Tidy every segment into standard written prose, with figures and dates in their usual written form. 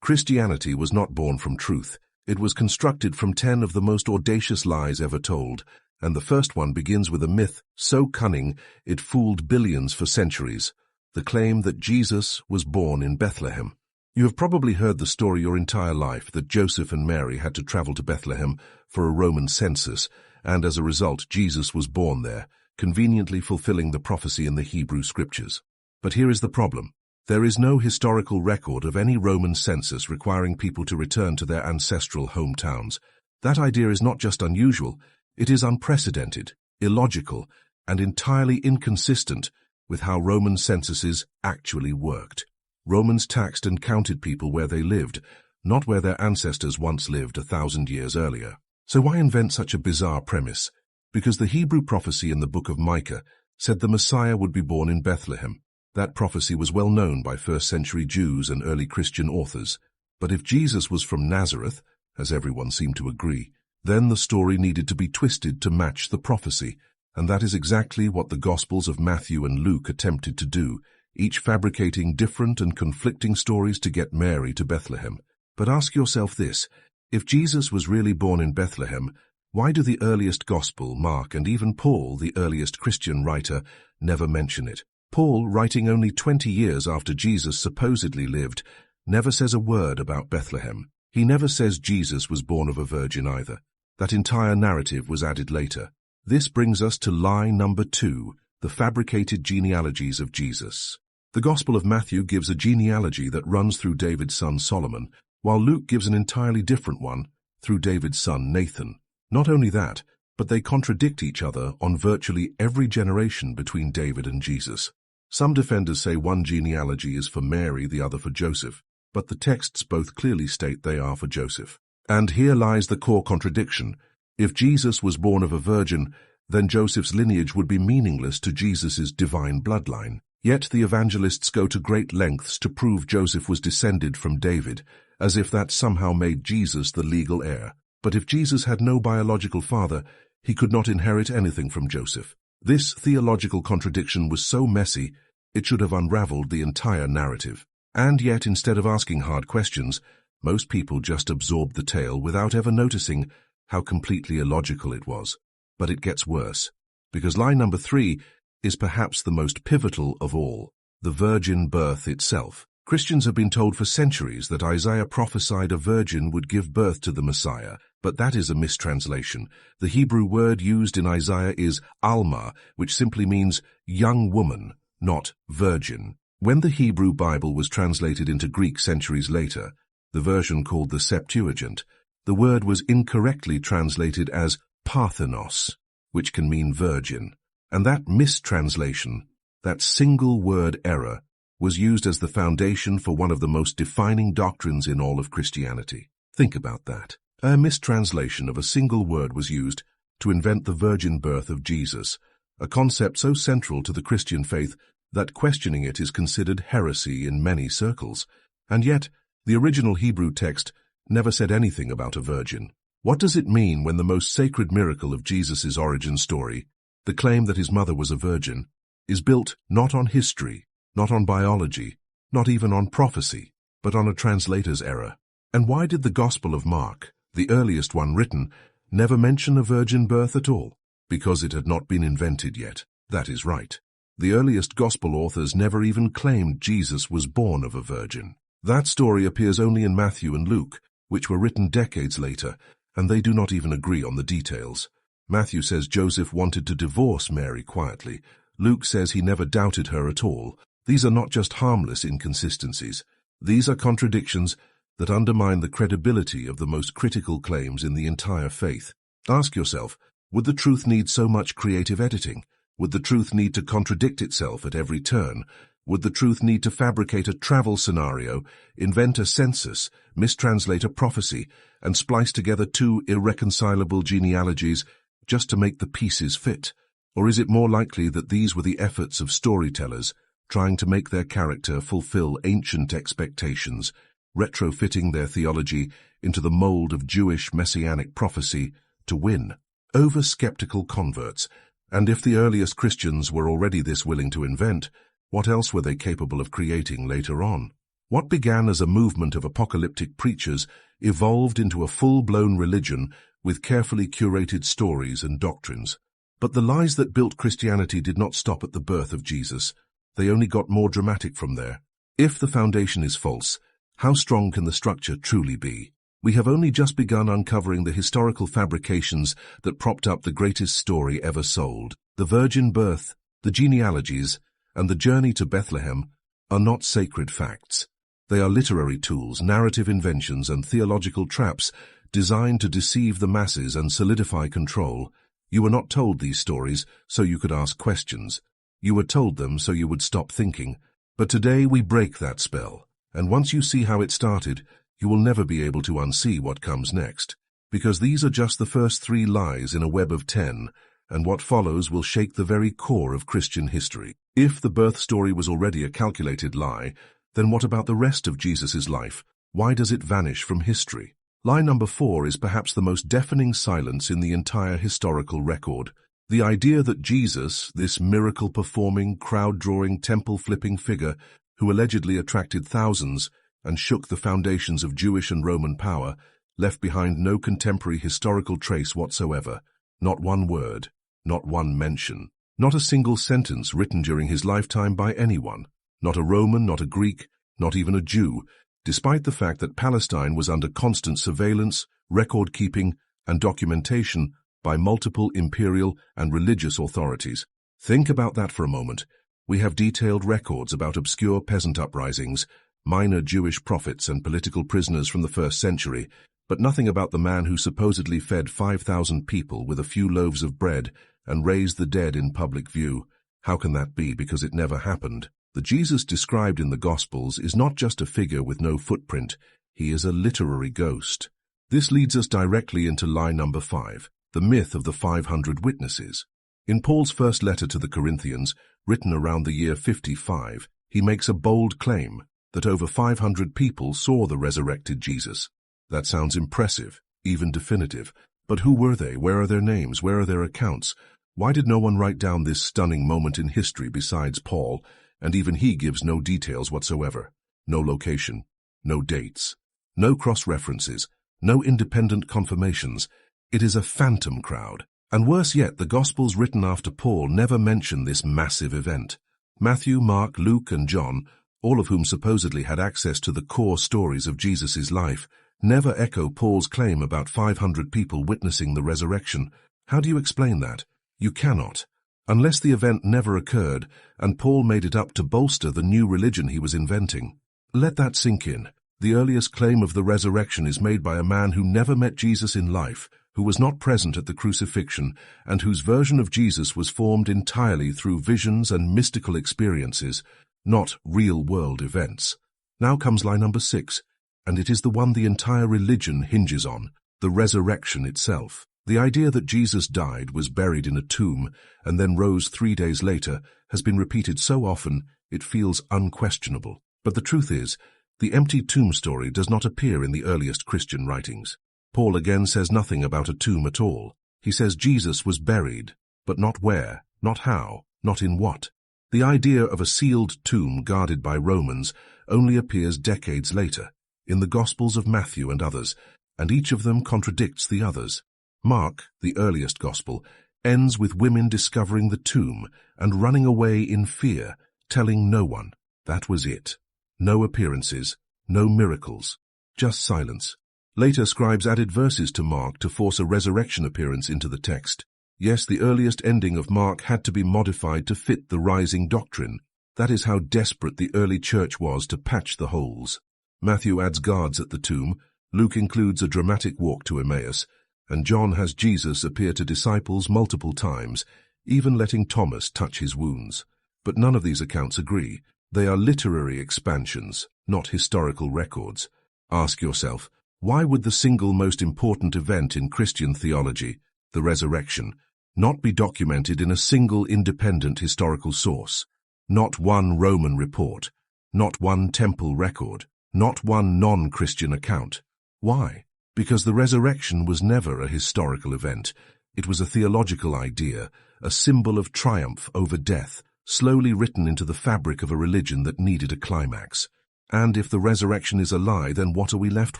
Christianity was not born from truth. It was constructed from 10 of the most audacious lies ever told, and the first one begins with a myth so cunning it fooled billions for centuries, the claim that Jesus was born in Bethlehem. You have probably heard the story your entire life that Joseph and Mary had to travel to Bethlehem for a Roman census, and as a result Jesus was born there, conveniently fulfilling the prophecy in the Hebrew Scriptures. But here is the problem. There is no historical record of any Roman census requiring people to return to their ancestral hometowns. That idea is not just unusual, it is unprecedented, illogical, and entirely inconsistent with how Roman censuses actually worked. Romans taxed and counted people where they lived, not where their ancestors once lived 1,000 years earlier. So why invent such a bizarre premise? Because the Hebrew prophecy in the book of Micah said the Messiah would be born in Bethlehem. That prophecy was well known by first-century Jews and early Christian authors. But if Jesus was from Nazareth, as everyone seemed to agree, then the story needed to be twisted to match the prophecy, and that is exactly what the Gospels of Matthew and Luke attempted to do, each fabricating different and conflicting stories to get Mary to Bethlehem. But ask yourself this, if Jesus was really born in Bethlehem, why do the earliest Gospel, Mark, and even Paul, the earliest Christian writer, never mention it? Paul, writing only 20 years after Jesus supposedly lived, never says a word about Bethlehem. He never says Jesus was born of a virgin either. That entire narrative was added later. This brings us to lie number 2, the fabricated genealogies of Jesus. The Gospel of Matthew gives a genealogy that runs through David's son Solomon, while Luke gives an entirely different one through David's son Nathan. Not only that, but they contradict each other on virtually every generation between David and Jesus. Some defenders say one genealogy is for Mary, the other for Joseph, but the texts both clearly state they are for Joseph. And here lies the core contradiction. If Jesus was born of a virgin, then Joseph's lineage would be meaningless to Jesus' divine bloodline. Yet the evangelists go to great lengths to prove Joseph was descended from David, as if that somehow made Jesus the legal heir. But if Jesus had no biological father, he could not inherit anything from Joseph. This theological contradiction was so messy, it should have unraveled the entire narrative. And yet, instead of asking hard questions, most people just absorbed the tale without ever noticing how completely illogical it was. But it gets worse, because lie number 3 is perhaps the most pivotal of all, the virgin birth itself. Christians have been told for centuries that Isaiah prophesied a virgin would give birth to the Messiah, but that is a mistranslation. The Hebrew word used in Isaiah is alma, which simply means young woman, not virgin. When the Hebrew Bible was translated into Greek centuries later, the version called the Septuagint, the word was incorrectly translated as Parthenos, which can mean virgin. And that mistranslation, that single word error, was used as the foundation for one of the most defining doctrines in all of Christianity. Think about that. A mistranslation of a single word was used to invent the virgin birth of Jesus, a concept so central to the Christian faith that questioning it is considered heresy in many circles. And yet, the original Hebrew text never said anything about a virgin. What does it mean when the most sacred miracle of Jesus' origin story, the claim that his mother was a virgin, is built not on history, not on biology, not even on prophecy, but on a translator's error? And why did the Gospel of Mark, the earliest one written, never mention a virgin birth at all? Because it had not been invented yet. That is right. The earliest Gospel authors never even claimed Jesus was born of a virgin. That story appears only in Matthew and Luke, which were written decades later, and they do not even agree on the details. Matthew says Joseph wanted to divorce Mary quietly. Luke says he never doubted her at all. These are not just harmless inconsistencies. These are contradictions that undermine the credibility of the most critical claims in the entire faith. Ask yourself, would the truth need so much creative editing? Would the truth need to contradict itself at every turn? Would the truth need to fabricate a travel scenario, invent a census, mistranslate a prophecy, and splice together two irreconcilable genealogies just to make the pieces fit? Or is it more likely that these were the efforts of storytellers trying to make their character fulfill ancient expectations, retrofitting their theology into the mold of Jewish messianic prophecy to win over skeptical converts? And if the earliest Christians were already this willing to invent, what else were they capable of creating later on? What began as a movement of apocalyptic preachers evolved into a full-blown religion with carefully curated stories and doctrines. But the lies that built Christianity did not stop at the birth of Jesus. They only got more dramatic from there. If the foundation is false, how strong can the structure truly be? We have only just begun uncovering the historical fabrications that propped up the greatest story ever sold. The virgin birth, the genealogies, and the journey to Bethlehem are not sacred facts. They are literary tools, narrative inventions, and theological traps designed to deceive the masses and solidify control. You were not told these stories so you could ask questions. You were told them so you would stop thinking. But today we break that spell, and once you see how it started, you will never be able to unsee what comes next. Because these are just the first 3 lies in a web of 10, and what follows will shake the very core of Christian history. If the birth story was already a calculated lie, then what about the rest of Jesus' life? Why does it vanish from history? Lie number 4 is perhaps the most deafening silence in the entire historical record. The idea that Jesus, this miracle-performing, crowd-drawing, temple-flipping figure who allegedly attracted thousands and shook the foundations of Jewish and Roman power, left behind no contemporary historical trace whatsoever. Not one word, not one mention, not a single sentence written during his lifetime by anyone. Not a Roman, not a Greek, not even a Jew, despite the fact that Palestine was under constant surveillance, record-keeping, and documentation by multiple imperial and religious authorities. Think about that for a moment. We have detailed records about obscure peasant uprisings, minor Jewish prophets and political prisoners from the 1st century, but nothing about the man who supposedly fed 5,000 people with a few loaves of bread and raised the dead in public view. How can that be? Because it never happened. The Jesus described in the Gospels is not just a figure with no footprint, he is a literary ghost. This leads us directly into lie number 5, the myth of the 500 witnesses. In Paul's first letter to the Corinthians, written around the year 55, he makes a bold claim that over 500 people saw the resurrected Jesus. That sounds impressive, even definitive. But who were they? Where are their names? Where are their accounts? Why did no one write down this stunning moment in history besides Paul? And even he gives no details whatsoever. No location, no dates, no cross-references, no independent confirmations. It is a phantom crowd. And worse yet, the Gospels written after Paul never mention this massive event. Matthew, Mark, Luke, and John, all of whom supposedly had access to the core stories of Jesus' life, never echo Paul's claim about 500 people witnessing the resurrection. How do you explain that? You cannot. Unless the event never occurred, and Paul made it up to bolster the new religion he was inventing. Let that sink in. The earliest claim of the resurrection is made by a man who never met Jesus in life, who was not present at the crucifixion, and whose version of Jesus was formed entirely through visions and mystical experiences, not real-world events. Now comes lie number 6, and it is the one the entire religion hinges on, the resurrection itself. The idea that Jesus died, was buried in a tomb, and then rose 3 days later has been repeated so often it feels unquestionable. But the truth is, the empty tomb story does not appear in the earliest Christian writings. Paul again says nothing about a tomb at all. He says Jesus was buried, but not where, not how, not in what. The idea of a sealed tomb guarded by Romans only appears decades later, in the Gospels of Matthew and others, and each of them contradicts the others. Mark, the earliest Gospel, ends with women discovering the tomb and running away in fear, telling no one. That was it. No appearances, no miracles, just silence. Later scribes added verses to Mark to force a resurrection appearance into the text. Yes, the earliest ending of Mark had to be modified to fit the rising doctrine. That is how desperate the early church was to patch the holes. Matthew adds guards at the tomb, Luke includes a dramatic walk to Emmaus, and John has Jesus appear to disciples multiple times, even letting Thomas touch his wounds. But none of these accounts agree. They are literary expansions, not historical records. Ask yourself, why would the single most important event in Christian theology, the resurrection, not be documented in a single independent historical source? Not one Roman report, not one temple record, not one non-Christian account. Why? Because the resurrection was never a historical event. It was a theological idea, a symbol of triumph over death, slowly written into the fabric of a religion that needed a climax. And if the resurrection is a lie, then what are we left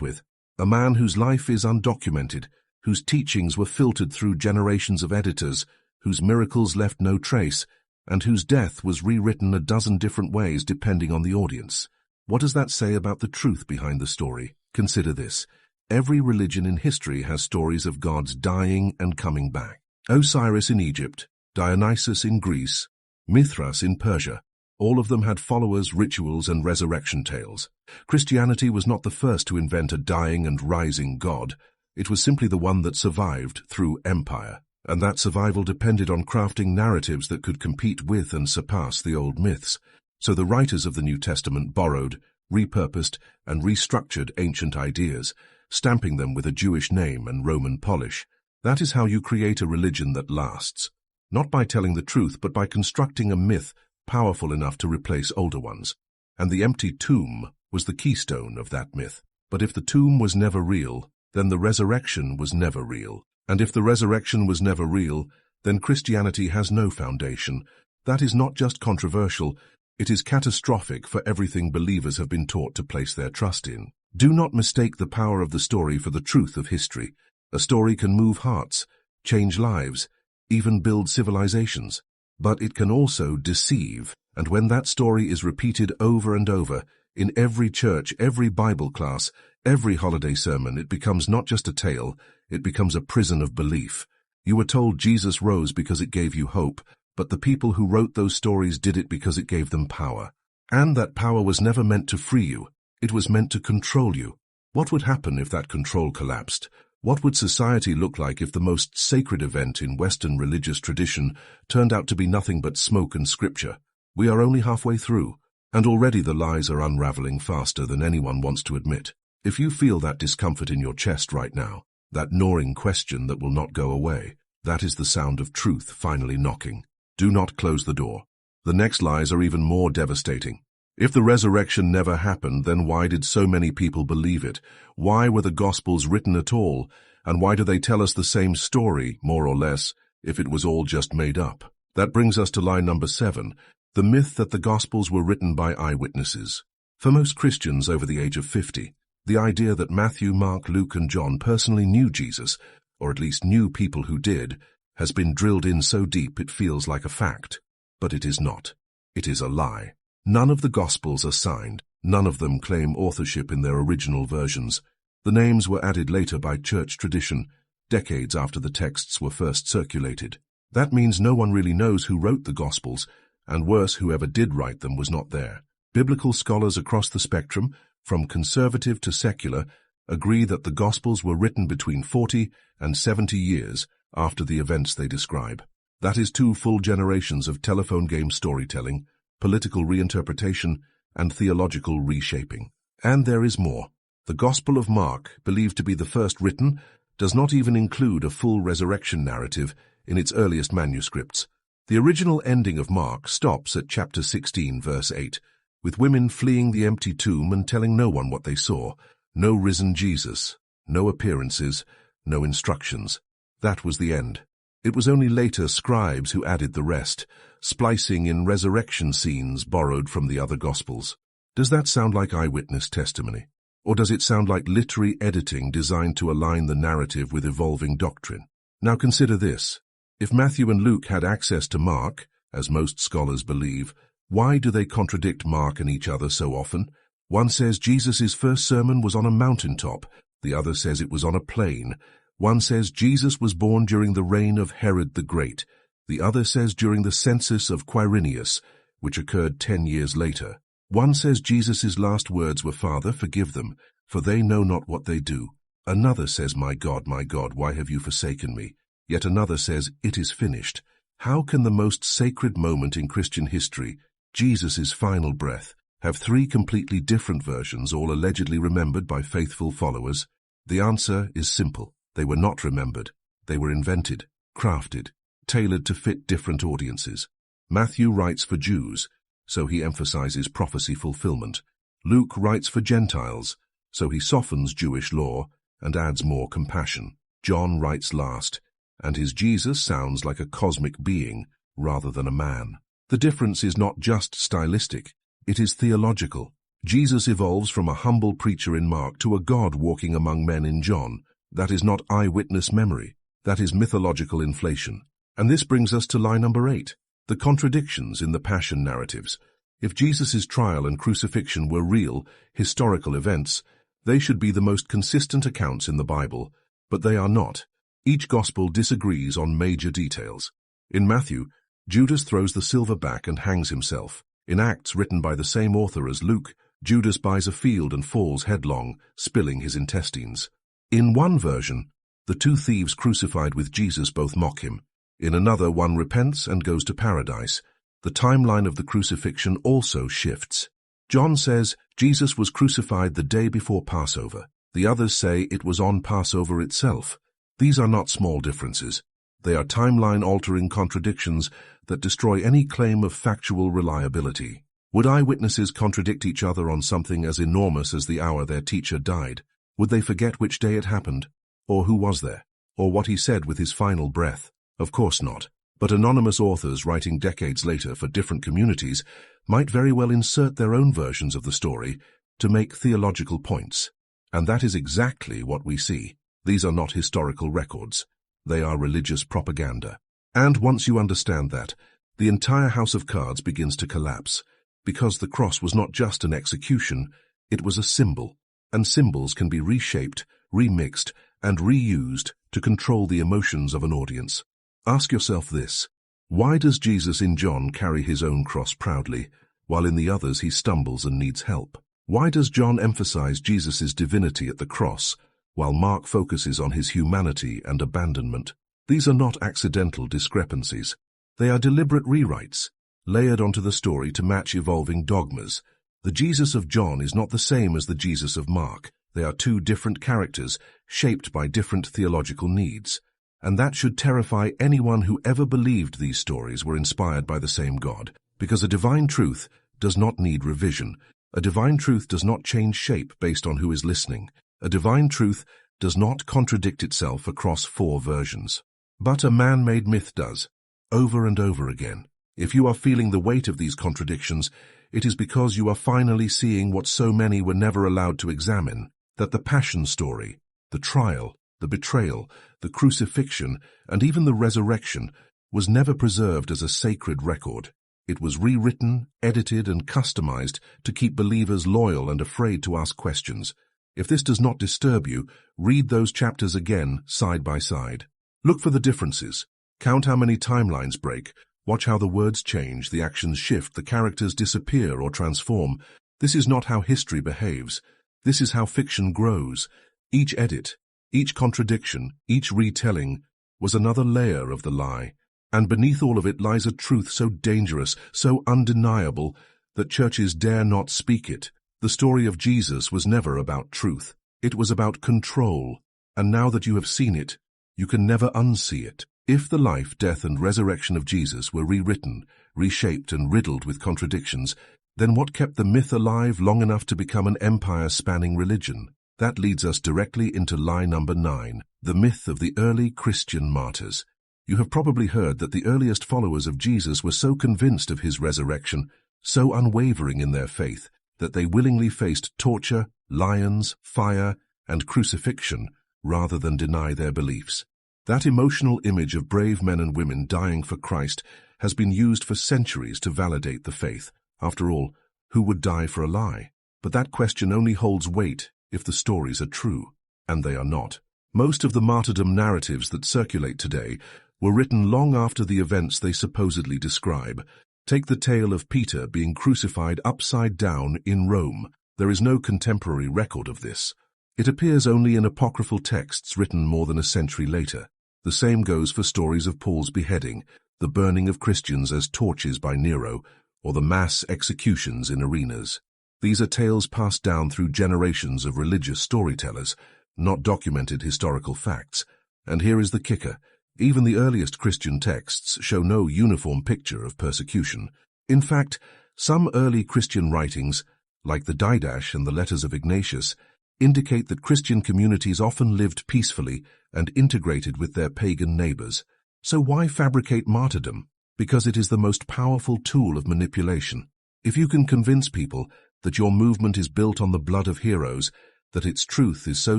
with? A man whose life is undocumented, whose teachings were filtered through generations of editors, whose miracles left no trace, and whose death was rewritten a dozen different ways depending on the audience. What does that say about the truth behind the story? Consider this. Every religion in history has stories of gods dying and coming back. Osiris in Egypt, Dionysus in Greece, Mithras in Persia. All of them had followers, rituals, and resurrection tales. Christianity was not the first to invent a dying and rising god. It was simply the one that survived through empire. And that survival depended on crafting narratives that could compete with and surpass the old myths. So the writers of the New Testament borrowed, repurposed, and restructured ancient ideas, stamping them with a Jewish name and Roman polish. That is how you create a religion that lasts. Not by telling the truth, but by constructing a myth powerful enough to replace older ones. And the empty tomb was the keystone of that myth. But if the tomb was never real, then the resurrection was never real. And if the resurrection was never real, then Christianity has no foundation. That is not just controversial, it is catastrophic for everything believers have been taught to place their trust in. Do not mistake the power of the story for the truth of history. A story can move hearts, change lives, even build civilizations. But it can also deceive, and when that story is repeated over and over, in every church, every Bible class, every holiday sermon, it becomes not just a tale, it becomes a prison of belief. You were told Jesus rose because it gave you hope, but the people who wrote those stories did it because it gave them power. And that power was never meant to free you, it was meant to control you. What would happen if that control collapsed? What would society look like if the most sacred event in Western religious tradition turned out to be nothing but smoke and scripture? We are only halfway through, and already the lies are unraveling faster than anyone wants to admit. If you feel that discomfort in your chest right now, that gnawing question that will not go away, that is the sound of truth finally knocking. Do not close the door. The next lies are even more devastating. If the resurrection never happened, then why did so many people believe it? Why were the Gospels written at all? And why do they tell us the same story, more or less, if it was all just made up? That brings us to lie number 7, the myth that the Gospels were written by eyewitnesses. For most Christians over the age of 50, the idea that Matthew, Mark, Luke, and John personally knew Jesus, or at least knew people who did, has been drilled in so deep it feels like a fact. But it is not. It is a lie. None of the Gospels are signed. None of them claim authorship in their original versions. The names were added later by church tradition, decades after the texts were first circulated. That means no one really knows who wrote the Gospels, and worse, whoever did write them was not there. Biblical scholars across the spectrum, from conservative to secular, agree that the Gospels were written between 40 and 70 years after the events they describe. That is 2 full generations of telephone game storytelling, political reinterpretation, and theological reshaping. And there is more. The Gospel of Mark, believed to be the first written, does not even include a full resurrection narrative in its earliest manuscripts. The original ending of Mark stops at chapter 16, verse 8, with women fleeing the empty tomb and telling no one what they saw. No risen Jesus, no appearances, no instructions. That was the end. It was only later scribes who added the rest, splicing in resurrection scenes borrowed from the other Gospels. Does that sound like eyewitness testimony? Or does it sound like literary editing designed to align the narrative with evolving doctrine? Now consider this. If Matthew and Luke had access to Mark, as most scholars believe, why do they contradict Mark and each other so often? One says Jesus' first sermon was on a mountaintop, the other says it was on a plain. One says Jesus was born during the reign of Herod the Great, the other says during the census of Quirinius, which occurred 10 years later. One says Jesus' last words were, "Father, forgive them, for they know not what they do." Another says, my God, why have you forsaken me?" Yet another says, "It is finished." How can the most sacred moment in Christian history, Jesus' final breath, have 3 completely different versions, all allegedly remembered by faithful followers? The answer is simple. They were not remembered. They were invented, crafted, tailored to fit different audiences. Matthew writes for Jews, so he emphasizes prophecy fulfillment. Luke writes for Gentiles, so he softens Jewish law and adds more compassion. John writes last, and his Jesus sounds like a cosmic being rather than a man. The difference is not just stylistic, it is theological. Jesus evolves from a humble preacher in Mark to a God walking among men in John. That is not eyewitness memory. That is mythological inflation. And this brings us to lie number 8, the contradictions in the passion narratives. If Jesus' trial and crucifixion were real, historical events, they should be the most consistent accounts in the Bible, but they are not. Each gospel disagrees on major details. In Matthew, Judas throws the silver back and hangs himself. In Acts, written by the same author as Luke, Judas buys a field and falls headlong, spilling his intestines. In one version, the 2 thieves crucified with Jesus both mock him. In another, one repents and goes to paradise. The timeline of the crucifixion also shifts. John says Jesus was crucified the day before Passover. The others say it was on Passover itself. These are not small differences. They are timeline-altering contradictions that destroy any claim of factual reliability. Would eyewitnesses contradict each other on something as enormous as the hour their teacher died? Would they forget which day it happened? Or who was there? Or what he said with his final breath? Of course not. But anonymous authors writing decades later for different communities might very well insert their own versions of the story to make theological points. And that is exactly what we see. These are not historical records. They are religious propaganda. And once you understand that, the entire house of cards begins to collapse, because the cross was not just an execution, it was a symbol, and symbols can be reshaped, remixed, and reused to control the emotions of an audience. Ask yourself this: why does Jesus in John carry his own cross proudly, while in the others he stumbles and needs help? Why does John emphasize Jesus' divinity at the cross, while Mark focuses on his humanity and abandonment? These are not accidental discrepancies. They are deliberate rewrites, layered onto the story to match evolving dogmas. The Jesus of John is not the same as the Jesus of Mark. They are 2 different characters, shaped by different theological needs. And that should terrify anyone who ever believed these stories were inspired by the same God, because a divine truth does not need revision. A divine truth does not change shape based on who is listening. A divine truth does not contradict itself across 4 versions. But a man-made myth does, over and over again. If you are feeling the weight of these contradictions, it is because you are finally seeing what so many were never allowed to examine, that the passion story, the trial, the betrayal, the crucifixion, and even the resurrection was never preserved as a sacred record. It was rewritten, edited, and customized to keep believers loyal and afraid to ask questions. If this does not disturb you, read those chapters again, side by side. Look for the differences. Count how many timelines break. Watch how the words change, the actions shift, the characters disappear or transform. This is not how history behaves. This is how fiction grows. Each edit, each contradiction, each retelling was another layer of the lie. And beneath all of it lies a truth so dangerous, so undeniable, that churches dare not speak it. The story of Jesus was never about truth. It was about control. And now that you have seen it, you can never unsee it. If the life, death, and resurrection of Jesus were rewritten, reshaped, and riddled with contradictions, then what kept the myth alive long enough to become an empire-spanning religion? That leads us directly into lie number 9, the myth of the early Christian martyrs. You have probably heard that the earliest followers of Jesus were so convinced of his resurrection, so unwavering in their faith, that they willingly faced torture, lions, fire, and crucifixion rather than deny their beliefs. That emotional image of brave men and women dying for Christ has been used for centuries to validate the faith. After all, who would die for a lie? But that question only holds weight if the stories are true, and they are not. Most of the martyrdom narratives that circulate today were written long after the events they supposedly describe. Take the tale of Peter being crucified upside down in Rome. There is no contemporary record of this. It appears only in apocryphal texts written more than a century later. The same goes for stories of Paul's beheading, the burning of Christians as torches by Nero, or the mass executions in arenas. These are tales passed down through generations of religious storytellers, not documented historical facts. And here is the kicker. Even the earliest Christian texts show no uniform picture of persecution. In fact, some early Christian writings, like the Didache and the letters of Ignatius, indicate that Christian communities often lived peacefully and integrated with their pagan neighbors. So why fabricate martyrdom? Because it is the most powerful tool of manipulation. If you can convince people that your movement is built on the blood of heroes, that its truth is so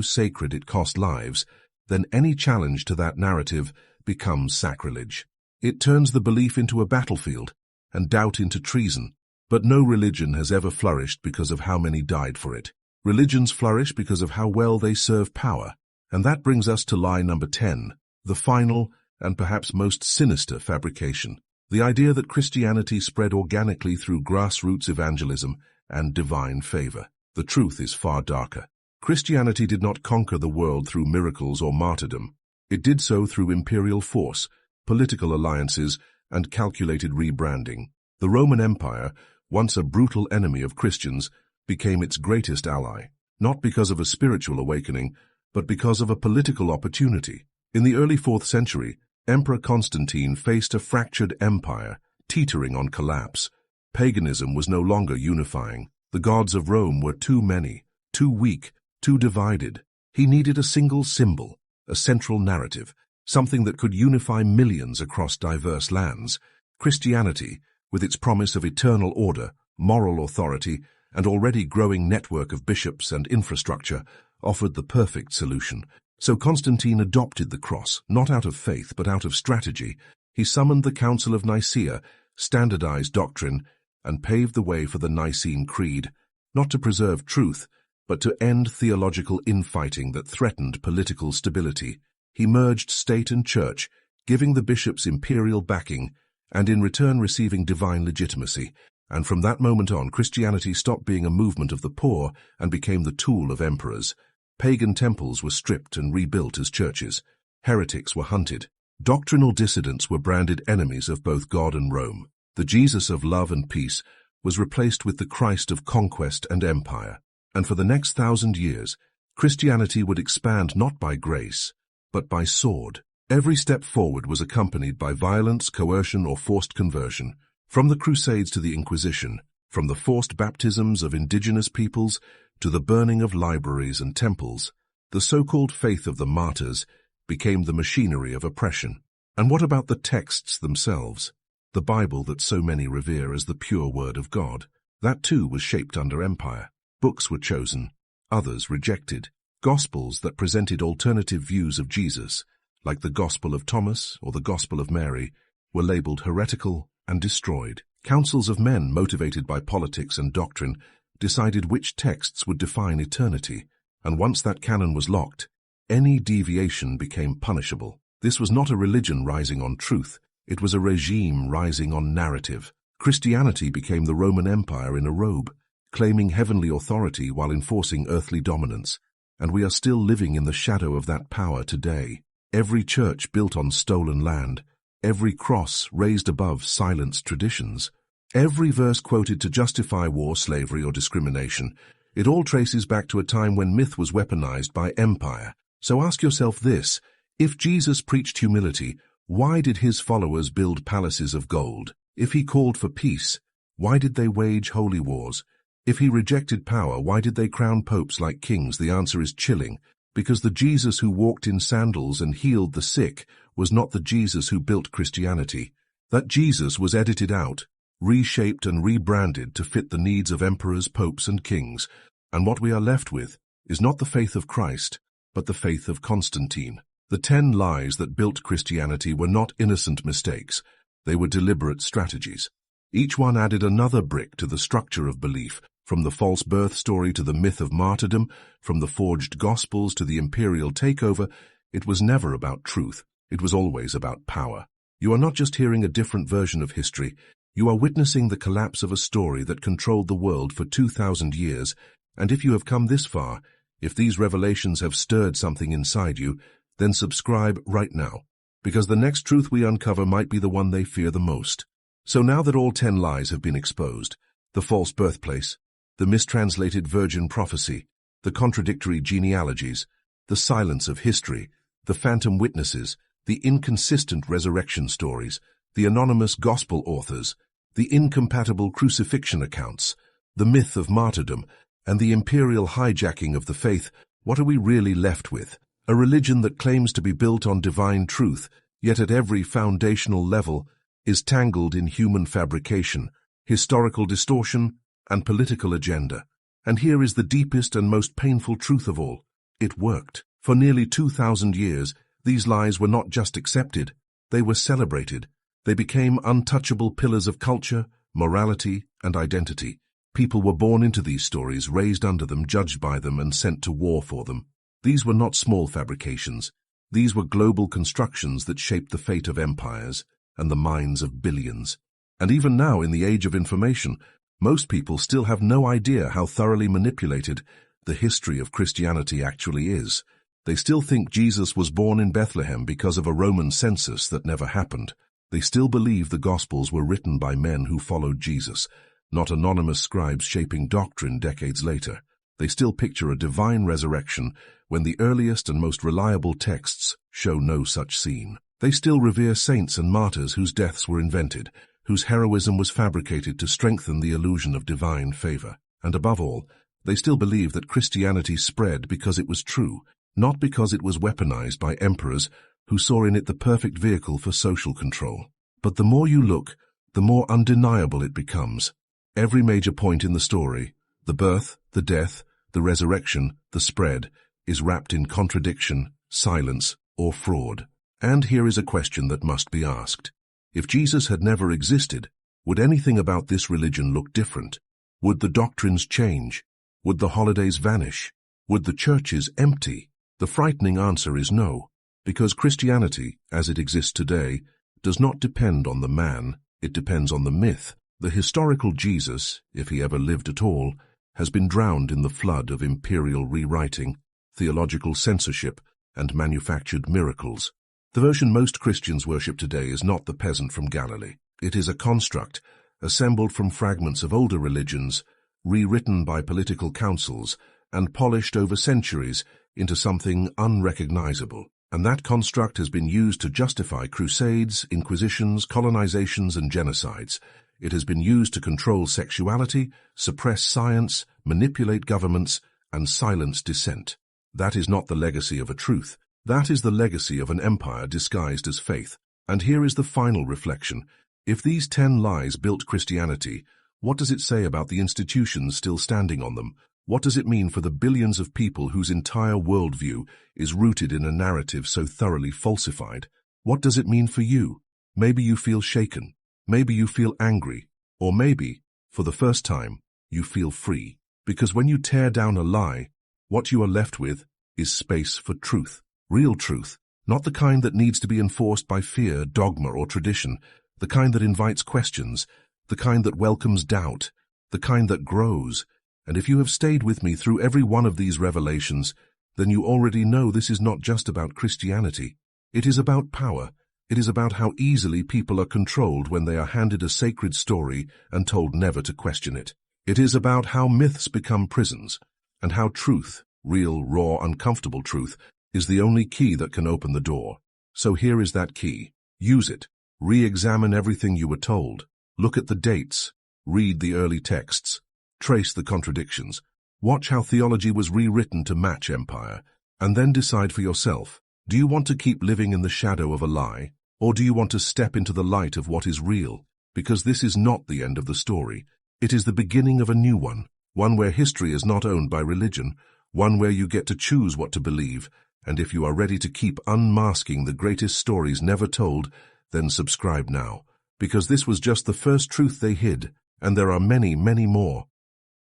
sacred it cost lives, then any challenge to that narrative becomes sacrilege. It turns the belief into a battlefield and doubt into treason. But no religion has ever flourished because of how many died for it. Religions flourish because of how well they serve power. And that brings us to lie number 10, the final and perhaps most sinister fabrication. The idea that Christianity spread organically through grassroots evangelism and divine favor. The truth is far darker. Christianity did not conquer the world through miracles or martyrdom. It did so through imperial force, political alliances, and calculated rebranding. The Roman Empire, once a brutal enemy of Christians, became its greatest ally, not because of a spiritual awakening, but because of a political opportunity. In the early 4th century, Emperor Constantine faced a fractured empire, teetering on collapse. Paganism was no longer unifying. The gods of Rome were too many, too weak, too divided. He needed a single symbol, a central narrative, something that could unify millions across diverse lands. Christianity, with its promise of eternal order, moral authority, and already growing network of bishops and infrastructure, offered the perfect solution. So Constantine adopted the cross, not out of faith but out of strategy. He summoned the Council of Nicaea, standardized doctrine, and paved the way for the Nicene Creed, not to preserve truth, but to end theological infighting that threatened political stability. He merged state and church, giving the bishops imperial backing, and in return receiving divine legitimacy. And from that moment on, Christianity stopped being a movement of the poor and became the tool of emperors. Pagan temples were stripped and rebuilt as churches. Heretics were hunted. Doctrinal dissidents were branded enemies of both God and Rome. The Jesus of love and peace was replaced with the Christ of conquest and empire. And for the next 1,000 years, Christianity would expand not by grace, but by sword. Every step forward was accompanied by violence, coercion, or forced conversion. From the Crusades to the Inquisition, from the forced baptisms of indigenous peoples to the burning of libraries and temples, the so-called faith of the martyrs became the machinery of oppression. And what about the texts themselves? The Bible that so many revere as the pure word of God. That too was shaped under empire. Books were chosen, others rejected. Gospels that presented alternative views of Jesus, like the Gospel of Thomas or the Gospel of Mary, were labeled heretical and destroyed. Councils of men motivated by politics and doctrine decided which texts would define eternity, and once that canon was locked, any deviation became punishable. This was not a religion rising on truth, it was a regime rising on narrative. Christianity became the Roman Empire in a robe, claiming heavenly authority while enforcing earthly dominance, and we are still living in the shadow of that power today. Every church built on stolen land, every cross raised above silenced traditions, every verse quoted to justify war, slavery, or discrimination, it all traces back to a time when myth was weaponized by empire. So ask yourself this: if Jesus preached humility, why did his followers build palaces of gold? If he called for peace, why did they wage holy wars? If he rejected power, why did they crown popes like kings? The answer is chilling. Because the Jesus who walked in sandals and healed the sick was not the Jesus who built Christianity. That Jesus was edited out, reshaped and rebranded to fit the needs of emperors, popes, and kings. And what we are left with is not the faith of Christ, but the faith of Constantine. The 10 lies that built Christianity were not innocent mistakes. They were deliberate strategies. Each one added another brick to the structure of belief, from the false birth story to the myth of martyrdom, from the forged gospels to the imperial takeover. It was never about truth. It was always about power. You are not just hearing a different version of history. You are witnessing the collapse of a story that controlled the world for 2,000 years. And if you have come this far, if these revelations have stirred something inside you, then subscribe right now, because the next truth we uncover might be the one they fear the most. So now that all 10 lies have been exposed, the false birthplace, the mistranslated virgin prophecy, the contradictory genealogies, the silence of history, the phantom witnesses, the inconsistent resurrection stories, the anonymous gospel authors, the incompatible crucifixion accounts, the myth of martyrdom, and the imperial hijacking of the faith, what are we really left with? A religion that claims to be built on divine truth, yet at every foundational level is tangled in human fabrication, historical distortion, and political agenda. And here is the deepest and most painful truth of all. It worked. For nearly 2,000 years, these lies were not just accepted, they were celebrated. They became untouchable pillars of culture, morality, and identity. People were born into these stories, raised under them, judged by them, and sent to war for them. These were not small fabrications. These were global constructions that shaped the fate of empires and the minds of billions. And even now, in the age of information, most people still have no idea how thoroughly manipulated the history of Christianity actually is. They still think Jesus was born in Bethlehem because of a Roman census that never happened. They still believe the Gospels were written by men who followed Jesus, not anonymous scribes shaping doctrine decades later. They still picture a divine resurrection when the earliest and most reliable texts show no such scene. They still revere saints and martyrs whose deaths were invented, whose heroism was fabricated to strengthen the illusion of divine favor. And above all, they still believe that Christianity spread because it was true, not because it was weaponized by emperors who saw in it the perfect vehicle for social control. But the more you look, the more undeniable it becomes. Every major point in the story, the birth, the death, the resurrection, the spread, is wrapped in contradiction, silence, or fraud. And here is a question that must be asked. If Jesus had never existed, would anything about this religion look different? Would the doctrines change? Would the holidays vanish? Would the churches empty? The frightening answer is no, because Christianity, as it exists today, does not depend on the man, it depends on the myth. The historical Jesus, if he ever lived at all, has been drowned in the flood of imperial rewriting, theological censorship, and manufactured miracles. The version most Christians worship today is not the peasant from Galilee. It is a construct, assembled from fragments of older religions, rewritten by political councils, and polished over centuries into something unrecognizable. And that construct has been used to justify crusades, inquisitions, colonizations, and genocides. It has been used to control sexuality, suppress science, manipulate governments, and silence dissent. That is not the legacy of a truth. That is the legacy of an empire disguised as faith. And here is the final reflection. If these 10 lies built Christianity, what does it say about the institutions still standing on them? What does it mean for the billions of people whose entire worldview is rooted in a narrative so thoroughly falsified? What does it mean for you? Maybe you feel shaken. Maybe you feel angry. Or maybe, for the first time, you feel free. Because when you tear down a lie, what you are left with is space for truth. Real truth. Not the kind that needs to be enforced by fear, dogma, or tradition. The kind that invites questions. The kind that welcomes doubt. The kind that grows. And if you have stayed with me through every one of these revelations, then you already know this is not just about Christianity. It is about power. It is about how easily people are controlled when they are handed a sacred story and told never to question it. It is about how myths become prisons, and how truth, real, raw, uncomfortable truth, is the only key that can open the door. So here is that key. Use it. Re-examine everything you were told. Look at the dates. Read the early texts. Trace the contradictions. Watch how theology was rewritten to match empire, and then decide for yourself. Do you want to keep living in the shadow of a lie, or do you want to step into the light of what is real? Because this is not the end of the story. It is the beginning of a new one where history is not owned by religion, one where you get to choose what to believe, and if you are ready to keep unmasking the greatest stories never told, then subscribe now, because this was just the first truth they hid, and there are many, many more.